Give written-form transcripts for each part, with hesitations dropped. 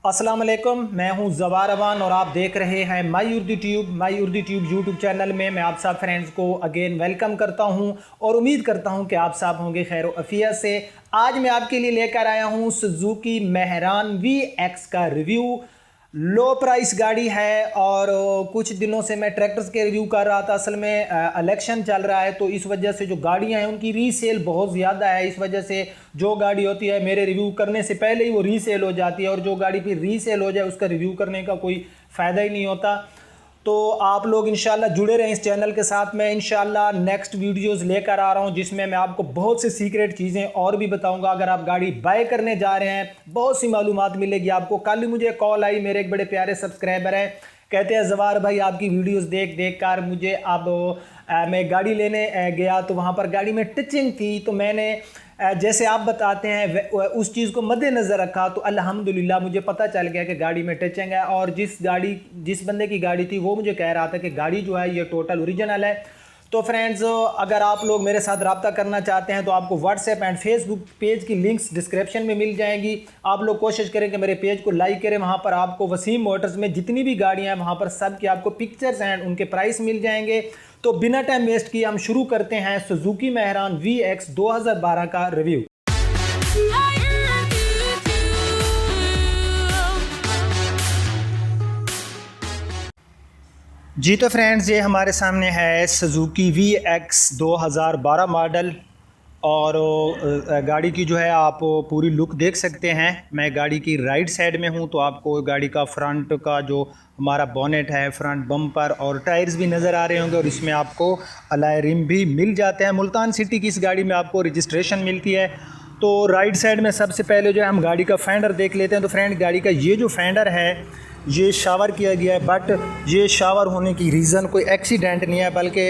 अस्सलाम वालेकुम, मैं हूं ज़वार अवान और आप देख रहे हैं माई उर्दू ट्यूब यूट्यूब चैनल में। मैं आप सब फ्रेंड्स को अगेन वेलकम करता हूं और उम्मीद करता हूं कि आप सब होंगे खैर अफियत से। आज मैं आपके लिए लेकर आया हूं सुजुकी मेहरान VX का रिव्यू। लो प्राइस गाड़ी है और कुछ दिनों से मैं ट्रैक्टर्स के रिव्यू कर रहा था। असल में इलेक्शन चल रहा है तो इस वजह से जो गाड़ियां हैं उनकी रीसेल बहुत ज़्यादा है। इस वजह से जो गाड़ी होती है मेरे रिव्यू करने से पहले ही वो रीसेल हो जाती है और जो गाड़ी फिर रीसेल हो जाए उसका रिव्यू करने का कोई फ़ायदा ही नहीं होता। तो आप लोग इंशाल्लाह जुड़े रहें इस चैनल के साथ। मैं इंशाल्लाह नेक्स्ट वीडियोस लेकर आ रहा हूं जिसमें मैं आपको बहुत से सीक्रेट चीज़ें और भी बताऊंगा। अगर आप गाड़ी बाय करने जा रहे हैं बहुत सी मालूमात मिलेगी आपको। कल ही मुझे कॉल आई, मेरे एक बड़े प्यारे सब्सक्राइबर हैं, कहते हैं ज़वार भाई आपकी वीडियोस देख देख कर मुझे अब मैं गाड़ी लेने गया तो वहाँ पर गाड़ी में टचिंग थी, तो मैंने जैसे आप बताते हैं उस चीज़ को मद्देनज़र रखा तो अल्हम्दुलिल्लाह मुझे पता चल गया कि गाड़ी में टचिंग है। और जिस बंदे की गाड़ी थी वो मुझे कह रहा था कि गाड़ी जो है ये टोटल ओरिजिनल है। तो फ्रेंड्स, अगर आप लोग मेरे साथ रब्ता करना चाहते हैं तो आपको व्हाट्सएप एंड फेसबुक पेज की लिंक्स डिस्क्रिप्शन में मिल जाएंगी। आप लोग कोशिश करें कि मेरे पेज को लाइक करें। वहाँ पर आपको वसीम मोटर्स में जितनी भी गाड़ियाँ हैं वहाँ पर सब की आपको पिक्चर्स एंड उनके प्राइस मिल जाएंगे। तो बिना टाइम वेस्ट किए हम शुरू करते हैं सुजुकी मेहरान VX 2012 का रिव्यू। जी तो फ्रेंड्स, ये हमारे सामने है सुजुकी VX 2012 मॉडल और गाड़ी की जो है आप पूरी लुक देख सकते हैं। मैं गाड़ी की राइट साइड में हूं तो आपको गाड़ी का फ्रंट का जो हमारा बोनेट है, फ्रंट बम्पर और टायर्स भी नज़र आ रहे होंगे और इसमें आपको अलॉय रिम भी मिल जाते हैं। मुल्तान सिटी की इस गाड़ी में आपको रजिस्ट्रेशन मिलती है। तो राइट साइड में सबसे पहले जो है हम गाड़ी का फेंडर देख लेते हैं। तो फ्रेंड, गाड़ी का ये जो फेंडर है ये शावर किया गया है, बट ये शावर होने की रीज़न कोई एक्सीडेंट नहीं है बल्कि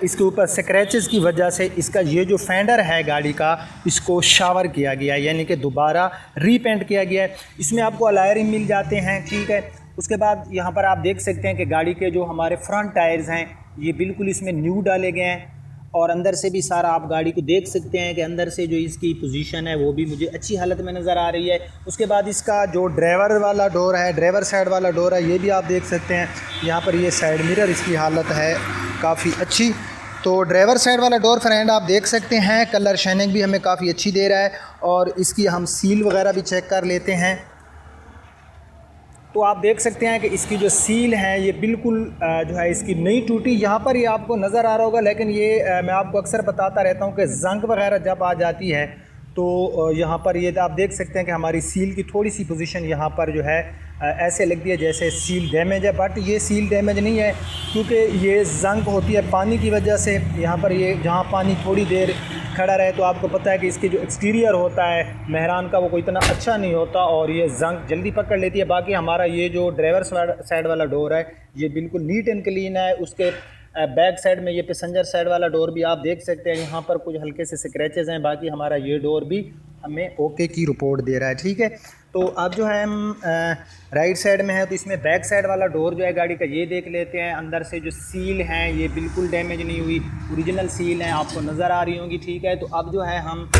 इसके ऊपर स्क्रैचेस की वजह से इसका ये जो फेंडर है गाड़ी का इसको शावर किया गया है, यानी कि दोबारा रीपेंट किया गया है। इसमें आपको अलॉय रिम मिल जाते हैं, ठीक है। उसके बाद यहाँ पर आप देख सकते हैं कि गाड़ी के जो हमारे फ्रंट टायर्स हैं ये बिल्कुल इसमें न्यू डाले गए हैं और अंदर से भी सारा आप गाड़ी को देख सकते हैं कि अंदर से जो इसकी पोजीशन है वो भी मुझे अच्छी हालत में नज़र आ रही है। उसके बाद इसका जो ड्राइवर वाला डोर है, ड्राइवर साइड वाला डोर है, ये भी आप देख सकते हैं। यहाँ पर ये साइड मिरर इसकी हालत है काफ़ी अच्छी। तो ड्राइवर साइड वाला डोर फ्रेंड आप देख सकते हैं, कलर शाइनिंग भी हमें काफ़ी अच्छी दे रहा है। और इसकी हम सील वगैरह भी चेक कर लेते हैं। तो आप देख सकते हैं कि इसकी जो सील है ये बिल्कुल जो है इसकी नहीं टूटी। यहाँ पर ये आपको नज़र आ रहा होगा, लेकिन ये मैं आपको अक्सर बताता रहता हूँ कि जंग वगैरह जब आ जाती है तो यहाँ पर ये आप देख सकते हैं कि हमारी सील की थोड़ी सी पोजीशन यहाँ पर जो है ऐसे लगती है जैसे सील डैमेज है, बट ये सील डैमेज नहीं है क्योंकि ये जंग होती है पानी की वजह से। यहाँ पर ये जहाँ पानी थोड़ी देर खड़ा रहे तो आपको पता है कि इसकी जो एक्सटीरियर होता है मेहरान का वो कोई इतना अच्छा नहीं होता और ये जंग जल्दी पकड़ लेती है। बाकी हमारा ये जो ड्राइवर साइड वाला डोर है ये बिल्कुल नीट एंड क्लीन है। उसके बैक साइड में ये पैसेंजर साइड वाला डोर भी आप देख सकते हैं, यहाँ पर कुछ हल्के से स्क्रैचेस हैं। बाकी हमारा ये डोर भी हमें ओके की रिपोर्ट दे रहा है, ठीक है। तो अब जो है हम राइट साइड में है तो इसमें बैक साइड वाला डोर जो है गाड़ी का ये देख लेते हैं। अंदर से जो सील हैं ये बिल्कुल डैमेज नहीं हुई, ओरिजिनल सील हैं, आपको नज़र आ रही होंगी, ठीक है। तो अब जो है हम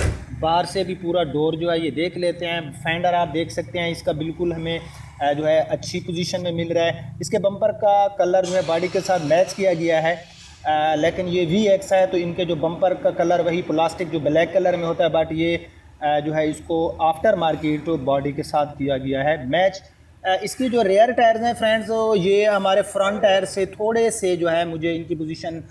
बाहर से भी पूरा डोर जो है ये देख लेते हैं। फेंडर आप देख सकते हैं इसका बिल्कुल हमें जो है अच्छी पोजीशन में मिल रहा है। इसके बम्पर का कलर जो है बॉडी के साथ मैच किया गया है, लेकिन ये VX है तो इनके जो बम्पर का कलर वही प्लास्टिक जो ब्लैक कलर में होता है, बट ये जो है इसको आफ्टर मार्केट बॉडी के साथ किया गया है मैच। इसकी जो रेयर टायर्स हैं फ्रेंड्स ये हमारे फ्रंट टायर से थोड़े से जो है मुझे इनकी पोजीशन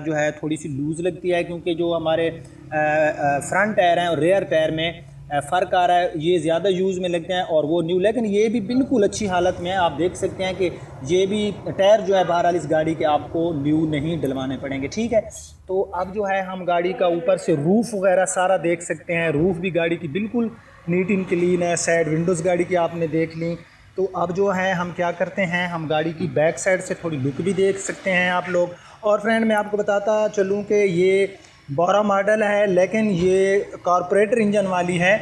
जो है थोड़ी सी लूज़ लगती है क्योंकि जो हमारे फ्रंट टायर हैं और रेयर टायर में फ़र्क आ रहा है। ये ज़्यादा यूज़ में लगते हैं और वो न्यू, लेकिन ये भी बिल्कुल अच्छी हालत में है। आप देख सकते हैं कि ये भी टायर जो है बहरहाल इस गाड़ी के आपको न्यू नहीं डलवाने पड़ेंगे, ठीक है। तो अब जो है हम गाड़ी का ऊपर से रूफ़ वगैरह सारा देख सकते हैं। रूफ़ भी गाड़ी की बिल्कुल नीट एंड क्लीन है। साइड विंडोज़ गाड़ी की आपने देख ली। तो अब जो है हम क्या करते हैं, हम गाड़ी की बैक साइड से थोड़ी लुक भी देख सकते हैं आप लोग। और फ्रेंड मैं आपको बताता चलूँ कि ये 12 मॉडल है लेकिन ये कारपोरेटर इंजन वाली है,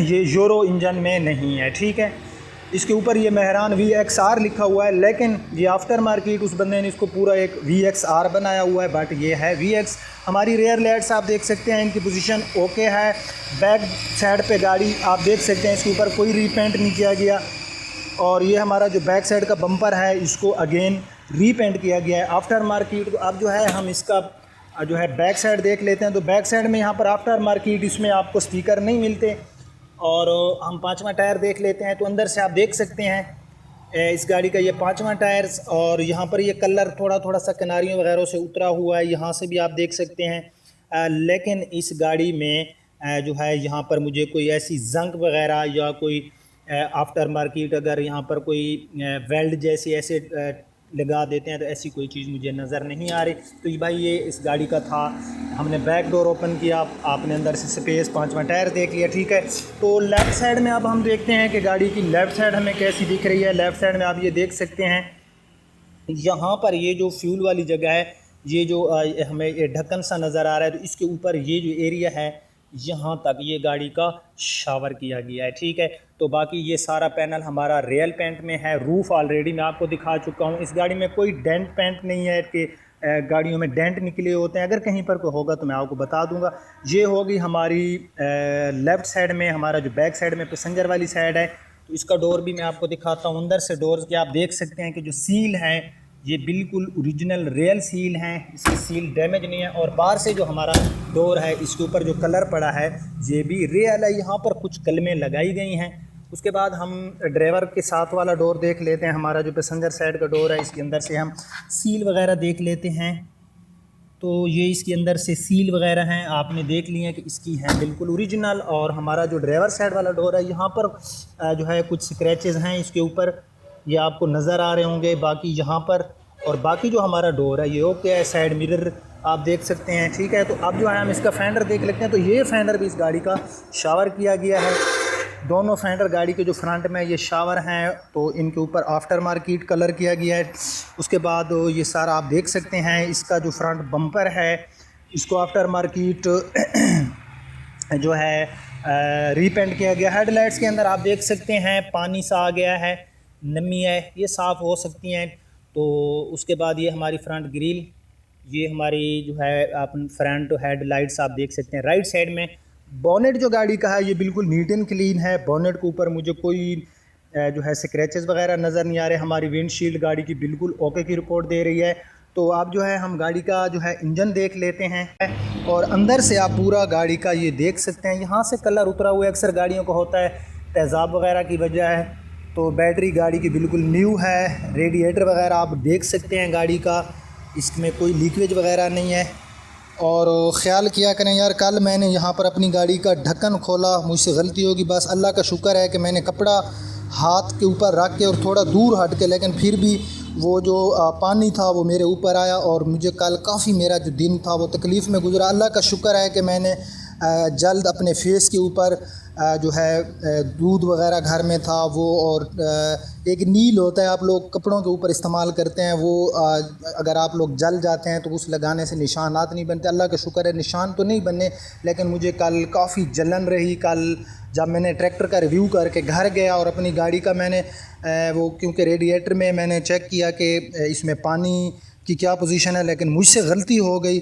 ये यूरो इंजन में नहीं है, ठीक है। इसके ऊपर ये मेहरान VXR लिखा हुआ है, लेकिन ये आफ्टर मार्केट उस बंदे ने इसको पूरा एक VXR बनाया हुआ है, बट ये है VX। हमारी रेयर लाइट्स आप देख सकते हैं, इनकी पोजीशन ओके है। बैक साइड पे गाड़ी आप देख सकते हैं, इसके ऊपर कोई रीपेंट नहीं किया गया। और ये हमारा जो बैक साइड का बम्पर है, इसको अगेन रीपेंट किया गया है आफ्टर मार्केट। तो अब जो है हम इसका जो है बैक साइड देख लेते हैं। तो बैक साइड में यहाँ पर आफ्टर मार्केट इसमें आपको स्टिकर नहीं मिलते। और हम पाँचवा टायर देख लेते हैं। तो अंदर से आप देख सकते हैं इस गाड़ी का ये पाँचवा टायर्स, और यहाँ पर ये कलर थोड़ा थोड़ा सा किनारियों वगैरह से उतरा हुआ है, यहाँ से भी आप देख सकते हैं। लेकिन इस गाड़ी में जो है यहाँ पर मुझे कोई ऐसी जंग वगैरह या कोई आफ्टर मार्केट अगर यहाँ पर कोई वेल्ड जैसी ऐसे लगा देते हैं तो ऐसी कोई चीज़ मुझे नज़र नहीं आ रही। तो ये भाई ये इस गाड़ी का था। हमने बैक डोर ओपन किया, आपने अंदर से स्पेस, पाँचवा टायर देख लिया, ठीक है। तो लेफ़्ट साइड में अब हम देखते हैं कि गाड़ी की लेफ़्ट साइड हमें कैसी दिख रही है। लेफ़्ट साइड में आप ये देख सकते हैं, यहाँ पर ये जो फ्यूल वाली जगह है, ये जो हमें ये ढक्कन सा नज़र आ रहा है, तो इसके ऊपर ये जो एरिया है यहाँ तक ये गाड़ी का शावर किया गया है, ठीक है। तो बाकी ये सारा पैनल हमारा रियल पेंट में है। रूफ़ ऑलरेडी मैं आपको दिखा चुका हूँ। इस गाड़ी में कोई डेंट पेंट नहीं है कि गाड़ियों में डेंट निकले होते हैं, अगर कहीं पर कोई होगा तो मैं आपको बता दूंगा। ये होगी हमारी लेफ़्ट साइड में, हमारा जो बैक साइड में पैसेंजर वाली साइड है। तो इसका डोर भी मैं आपको दिखाता हूँ। अंदर से डोर के आप देख सकते हैं कि जो सील है ये बिल्कुल ओरिजिनल रियल सील हैं, इसकी सील डैमेज नहीं है। और बाहर से जो हमारा डोर है, इसके ऊपर जो कलर पड़ा है ये भी रियल है, यहाँ पर कुछ कलमें लगाई गई हैं। उसके बाद हम ड्राइवर के साथ वाला डोर देख लेते हैं, हमारा जो पैसेंजर साइड का डोर है, इसके अंदर से हम सील वगैरह देख लेते हैं। तो ये इसके अंदर से सील वगैरह हैं, आपने देख लिए हैं कि इसकी हैं बिल्कुल ओरिजिनल। और हमारा जो ड्राइवर साइड वाला डोर है, यहाँ पर जो है कुछ स्क्रैचेस हैं इसके ऊपर, ये आपको नज़र आ रहे होंगे। बाकी यहाँ पर और बाकी जो हमारा डोर है ये ओके है। साइड मिरर आप देख सकते हैं, ठीक है। तो अब जो है हम इसका फेंडर देख लेते हैं। तो ये फेंडर भी इस गाड़ी का शावर किया गया है। दोनों फेंडर गाड़ी के जो फ्रंट में ये शावर हैं, तो इनके ऊपर आफ्टर मार्केट कलर किया गया है। उसके बाद ये सारा आप देख सकते हैं, इसका जो फ्रंट बम्पर है इसको आफ्टर मार्केट जो है रीपेंट किया गया। हेडलाइट्स के अंदर आप देख सकते हैं पानी सा आ गया है, नमी है, ये साफ़ हो सकती हैं। तो उसके बाद ये हमारी फ्रंट ग्रिल, ये हमारी जो है आप फ्रंट हेडलाइट्स आप देख सकते हैं। राइट साइड में बोनेट जो गाड़ी का है ये बिल्कुल नीट एंड क्लीन है। बोनेट के ऊपर मुझे कोई जो है स्क्रैचेस वगैरह नज़र नहीं आ रहे। हमारी विंडशील्ड गाड़ी की बिल्कुल ओके की रिपोर्ट दे रही है। तो अब जो है हम गाड़ी का जो है इंजन देख लेते हैं, और अंदर से आप पूरा गाड़ी का ये देख सकते हैं। यहाँ से कलर उतरा हुआ अक्सर गाड़ियों को होता है तेज़ाब वगैरह की वजह है। तो बैटरी गाड़ी की बिल्कुल न्यू है। रेडिएटर वगैरह आप देख सकते हैं गाड़ी का, इसमें कोई लीकेज वगैरह नहीं है। और ख़्याल किया करें यार, कल मैंने यहाँ पर अपनी गाड़ी का ढक्कन खोला, मुझसे गलती होगी, बस अल्लाह का शुक्र है कि मैंने कपड़ा हाथ के ऊपर रख के और थोड़ा दूर हट के, लेकिन फिर भी वो जो पानी था वो मेरे ऊपर आया और मुझे कल काफ़ी मेरा जो दिन था वो तकलीफ़ में गुजरा। अल्लाह का शुक्र है कि मैंने जल्द अपने फेस के ऊपर जो है दूध वगैरह घर में था वो, और एक नील होता है आप लोग कपड़ों के ऊपर इस्तेमाल करते हैं, वो अगर आप लोग जल जाते हैं तो उस लगाने से निशानात नहीं बनते। अल्लाह का शुक्र है निशान तो नहीं बने, लेकिन मुझे कल काफ़ी जलन रही। कल जब मैंने ट्रैक्टर का रिव्यू करके घर गया और अपनी गाड़ी का मैंने वो, क्योंकि रेडिएटर में मैंने चेक किया कि इसमें पानी की क्या पोजीशन है, लेकिन मुझसे गलती हो गई।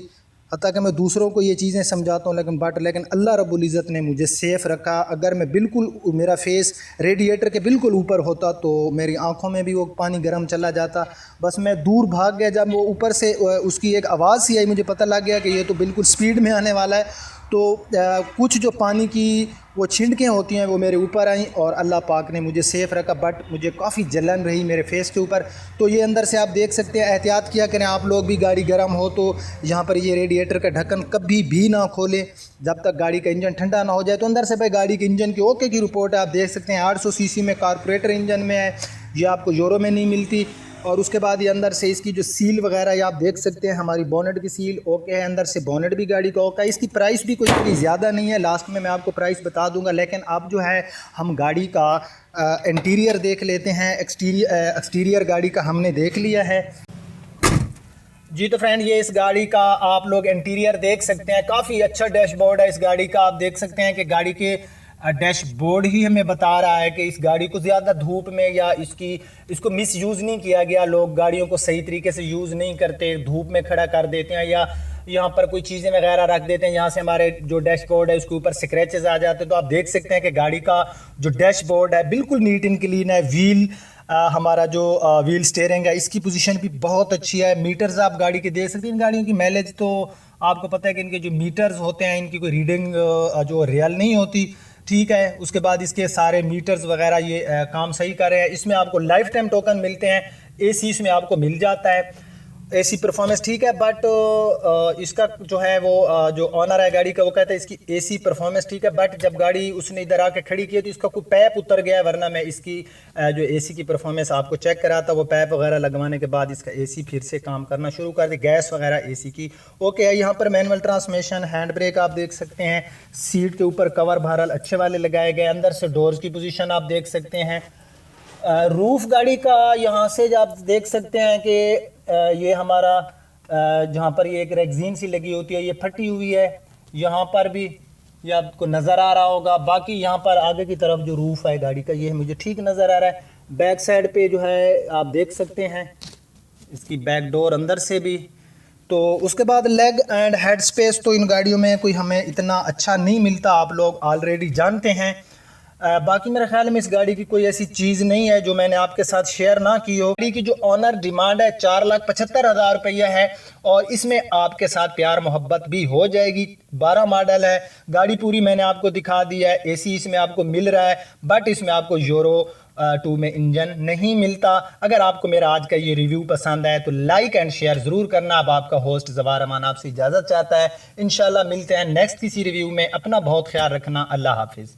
हत्ता कि मैं दूसरों को ये चीज़ें समझाता हूँ, लेकिन अल्लाह रब्बुल इज़्ज़त ने मुझे सेफ़ रखा। अगर मैं बिल्कुल मेरा फेस रेडिएटर के बिल्कुल ऊपर होता तो मेरी आंखों में भी वो पानी गर्म चला जाता। बस मैं दूर भाग गया, जब वो ऊपर से उसकी एक आवाज़ सी आई, मुझे पता लग गया कि ये तो बिल्कुल स्पीड में आने वाला है। तो कुछ जो पानी की वो छिंटकें होती हैं वो मेरे ऊपर आईं और अल्लाह पाक ने मुझे सेफ़ रखा, बट मुझे काफ़ी जलन रही मेरे फेस के ऊपर। तो ये अंदर से आप देख सकते हैं, एहतियात किया करें आप लोग भी, गाड़ी गर्म हो तो यहाँ पर ये रेडिएटर का ढक्कन कभी भी ना खोलें जब तक गाड़ी का इंजन ठंडा ना हो जाए। तो अंदर से भाई गाड़ी के इंजन की ओके की रिपोर्ट है, आप देख सकते हैं 800 सीसी में कारपोरेटर इंजन में है, ये आपको यूरो में नहीं मिलती। और उसके बाद ये अंदर से इसकी जो सील वगैरह ये आप देख सकते हैं, हमारी बोनेट की सील ओके है, अंदर से बोनेट भी गाड़ी का ओके है। इसकी प्राइस भी कोई इतनी ज़्यादा नहीं है, लास्ट में मैं आपको प्राइस बता दूंगा। लेकिन अब जो है हम गाड़ी का इंटीरियर देख लेते हैं। एक्सटीरियर गाड़ी का हमने देख लिया है जी। तो फ्रेंड ये इस गाड़ी का आप लोग इंटीरियर देख सकते हैं, काफ़ी अच्छा डैशबोर्ड है इस गाड़ी का। आप देख सकते हैं कि गाड़ी के डैशबोर्ड ही हमें बता रहा है कि इस गाड़ी को ज़्यादा धूप में या इसको मिस यूज़ नहीं किया गया। लोग गाड़ियों को सही तरीके से यूज़ नहीं करते, धूप में खड़ा कर देते हैं या यहाँ पर कोई चीज़ें वगैरह रख देते हैं, यहाँ से हमारे जो डैशबोर्ड है उसके ऊपर स्क्रैचेस आ जाते हैं। तो आप देख सकते हैं कि गाड़ी का जो डैशबोर्ड है बिल्कुल नीट एंड क्लीन है। व्हील हमारा जो व्हील स्टीयरिंग है इसकी पोजीशन भी बहुत अच्छी है। मीटर्स आप गाड़ी के देख सकते हैं। इन गाड़ियों की माइलेज तो आपको पता है कि इनके जो मीटर्स होते हैं इनकी कोई रीडिंग जो रियल नहीं होती, ठीक है। उसके बाद इसके सारे मीटर्स वगैरह ये काम सही कर रहे हैं। इसमें आपको लाइफ टाइम टोकन मिलते हैं, एसी इसमें आपको मिल जाता है, एसी परफॉर्मेंस ठीक है। बट इसका जो है वो जो ऑनर है गाड़ी का वो कहता है इसकी एसी परफॉर्मेंस ठीक है, बट जब गाड़ी उसने इधर आके खड़ी की तो इसका कोई पैप उतर गया है, वरना मैं इसकी जो एसी की परफॉर्मेंस आपको चेक करा था। वो पैप वगैरह लगवाने के बाद इसका एसी फिर से काम करना शुरू कर दी, गैस वगैरह एसी की ओके है। यहाँ पर मैनुअल ट्रांसमिशन, हैंड ब्रेक आप देख सकते हैं, सीट के ऊपर कवर भारल अच्छे वाले लगाए गए, अंदर से डोर्स की पोजीशन आप देख सकते हैं। रूफ गाड़ी का यहाँ से आप देख सकते हैं कि ये हमारा जहाँ पर ये एक रेक्जीन सी लगी होती है ये फटी हुई है, यहाँ पर भी ये आपको नज़र आ रहा होगा। बाकी यहाँ पर आगे की तरफ जो रूफ है गाड़ी का ये मुझे ठीक नज़र आ रहा है। बैक साइड पे जो है आप देख सकते हैं इसकी बैक डोर अंदर से भी। तो उसके बाद लेग एंड हेड स्पेस तो इन गाड़ियों में कोई हमें इतना अच्छा नहीं मिलता, आप लोग ऑलरेडी जानते हैं। बाकी मेरे ख्याल में इस गाड़ी की कोई ऐसी चीज़ नहीं है जो मैंने आपके साथ शेयर ना की हो। गाड़ी की जो ऑनर डिमांड है 4,75,000 रुपया है और इसमें आपके साथ प्यार मोहब्बत भी हो जाएगी। 12 मॉडल है गाड़ी, पूरी मैंने आपको दिखा दी है। एसी इसमें आपको मिल रहा है, बट इसमें आपको यूरो 2 में इंजन नहीं मिलता। अगर आपको मेरा आज का ये रिव्यू पसंद आए तो लाइक एंड शेयर ज़रूर करना। अब आपका होस्ट ज़फ़र अमान आपसे इजाज़त चाहता है। इंशाल्लाह मिलते हैं नेक्स्ट किसी रिव्यू में। अपना बहुत ख्याल रखना। अल्लाह हाफिज़।